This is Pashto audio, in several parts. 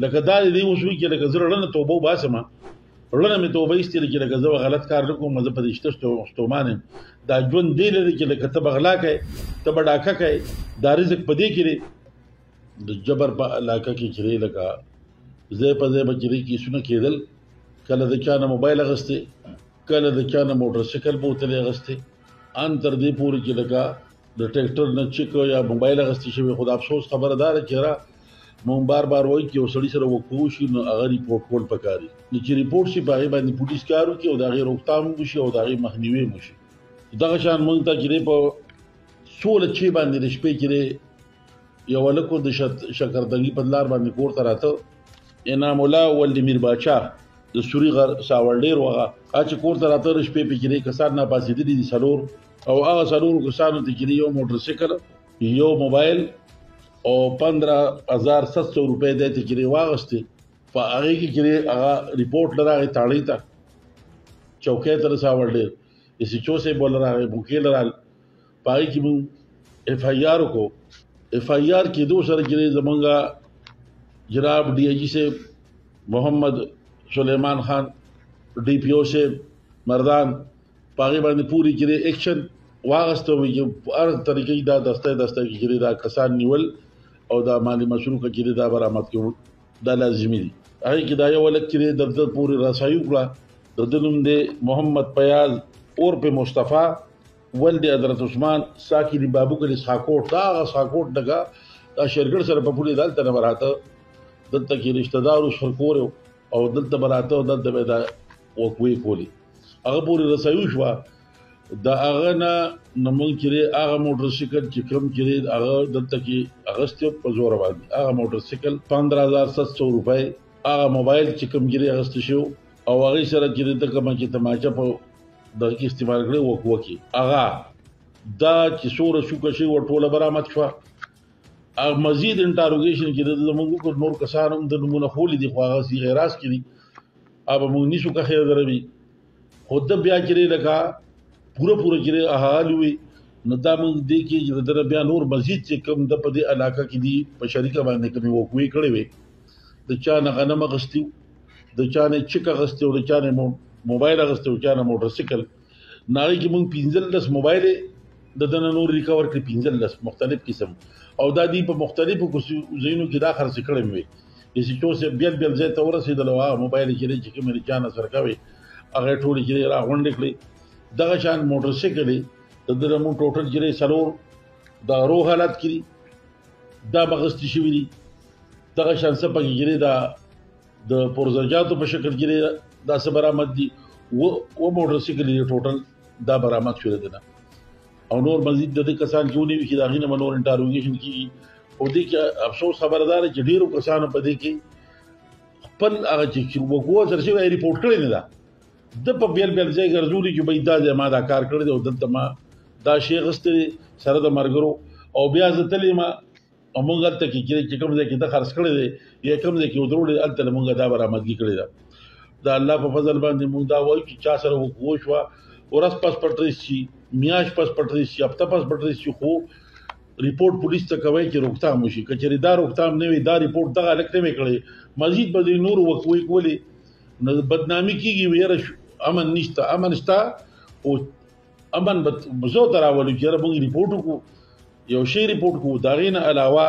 لکه دا دې اوس وی کې لکه زه رړنه توبه وباسم رړنه مې توبه ایستله چې لکه زه غلط کار نه کوم زه په دې شته ستومان دا ژوند دی لري چې لکه ته بغلا کوي ته به ډاکه کوي دا رزق په دې کې د جبر په علاقه کې چې لکه ځای په ځای به چې کیسونه کېدل کله د چا نه موبایل اخیستې کله د چا نه موټر سایکل بوتلې اخیستې ان تر دې پورې چې لکه د ټریکټر نه چیک یا موبایل اخیستې شوی خو د افسوس خبره دا ده چې مونږ بار بار وایي چې یو سړي سره وقوع شي نو هغه ریپورټ کول پکاري نو چې ریپورټ شي په هغې باندې پولیس کار وکړي او د هغې روکتام وشي او د هغې مخنیوی وشي دغه شان مونږ ته چې په سوله چی باندې د شپې کې یو هلک د شکردنګي په لار باندې کور ته راته انعام الله ولدمیر باچا د سوري غر ساوړډیر وغه چې کور ته راته د شپې په کې کسان نه پاسېدلي دي څلور او هغه څلورو کسانو ته چې یو موټر سایکل یو موبایل او 15,700 روپۍ دی ته چې واغستې په هغې کې چې هغه ریپورټ لراغې تاړۍ ته چوکۍ ته رساوړډیر اس ایچ او صاحب ول راغی بوکې لرال په هغې کې مونږ اف آی آر وکړو اف آی آر کېدو سره چې زمونږ جناب ڈی آئی جی صاحب محمد سلیمان خان ڈی پی او صاحب مردان په هغې باندې پوری چې ایکشن واغسته وي چې په هر طریقې دا دسته کې چې دا کسان نیول او دا مالی مشروع کې دا برآمد کړو دا لازمي دي هغې کې دا یو هلک چې د ده پورې رسایي وکړه د ده نوم دی محمد پیاز عرف مصطفی ولد حضرت عثمان ساکي بابو کلی ساکوټ دا هغه ساکوټ دغه دا شرګړ سره په پولې دلته نه براته دلته کې رشتہ دارو شرکور او دلته براته او دلته به دا وقوي کولی هغه پورې رسایي شوه دا هغه نه نمونږ چې هغه موټر سایکل چې کوم چې هغه دلته کې اغستې په زور باندې هغه موټر سایکل 15,700 روپۍ هغه موبایل چې کوم چې اغستې شو او هغې سره چې د کوم چې تماچه په دغه کې استعمال کړی وکړي هغه دا چې څومره شوکه شي ټوله برآمد شوه مزید انټاروګیشن کې زموږ نور کسان هم د نمونه خولي دي خو هغه صیغې راز کړي اب موږ نیسو که خیر دروي خو ده بیا چې لکه پوره چې احال وي نو دا موږ دې کې چې دره بیا نور مزید چې کوم د په دې علاقه کې دي په شریکه باندې کومې وقوعې کړې وې د چا نه غنم اخیستي د چا نه چک اخیستي او د چا نه موبایل اخیستي او چا نه موټر سایکل ناغې کې موږ 15 موبایل د دنه نور ریکور کړي 15 مختلف قسم او دا دی په مختلفو ځایونو کې دا خرڅ کړی وي چې څو بیل ځای ته ورسېدل او هغه موبایل چې کوم چا نه سره کوي هغه ټول چې راغونډې کړي دغه شان موټر سایکل د دغه مو ټوټل چې سلور دا روح حالت کړي دا بغستی شوي دي دغه شان څه پکې چې دا د پرزجاتو په شکل کې دا څه برآمد دي و موټر سایکل ټوټل دا برآمد شوی دی او نور مزید د دې کسان چې ونیوي چې د هغې نه به نور انټاروګیشن کېږي او دې کې افسوس خبره دا ده چې ډېرو کسانو په دې کې خپل هغه چې وقوع سره شوی ریپورټ کړی نه ده د په بیل ځای ګرځولي چې بهی دا ځای ما دا کار کړی دی او دلته ما دا شی اخیستی دی سره د ملګرو او بیا زه تللی ما او مونږ هلته کې چې کوم ځای کې ده خرڅ کړی دی یا کوم ځای کې ودروړی هلته له مونږ دا برآمدګي کړې ده د الله په فضل باندې مونږ دا وایو چې چا سره وقوع شوه ورځ پس پټریس شي میاشت پس پټریس شي هفته پس پټریس شي خو ریپورټ پولیس ته کوئ چې روکتام وشي که چېرې دا روکتام نه وي دا ریپورټ دغه هلک نه وی کړی مزید به د نورو وقوعې کولې نو بدنامي کېږي یاره امن نشته امن شته او امن به زه ته راولو چې یاره موږ ریپورټ وکړو یو شی ریپورټ کړو د هغې نه علاوه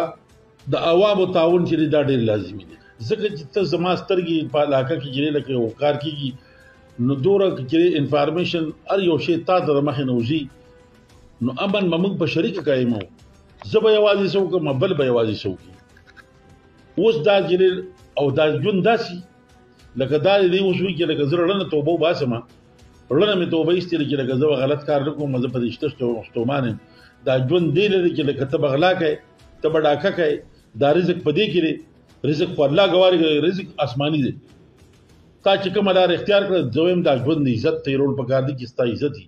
د عوامو تعاون چې دا ډېر لازمي دی ځکه چې ته زما سترګې په علاقه کې چې لکه یو کار کېږي نو دوره چې انفارمیشن هر یو شی تا ته د مخې نه وځي نو امن به موږ په شریکه قایمو زه به یوازې څه وکړم بل به یوازې څه وکړي اوس دا چې او دا ژوند داسې لکه دا دې اوس وایي چې لکه زه رړنه توبه وباسم رړنه مې توبه ایستلې چې لکه زه به غلط کار نه کوم زه په دې شته ستومان یم دا ژوند دی لري چې لکه ته به غلا کوې ته به ډاکه کوې دا رزق په دې کې دی رزق خو الله ګواري رزق آسماني دی تا چې کومه لار اختیار کړه زه وایم دا ژوند د عزت تېرول پکار دي چې ستا عزت وي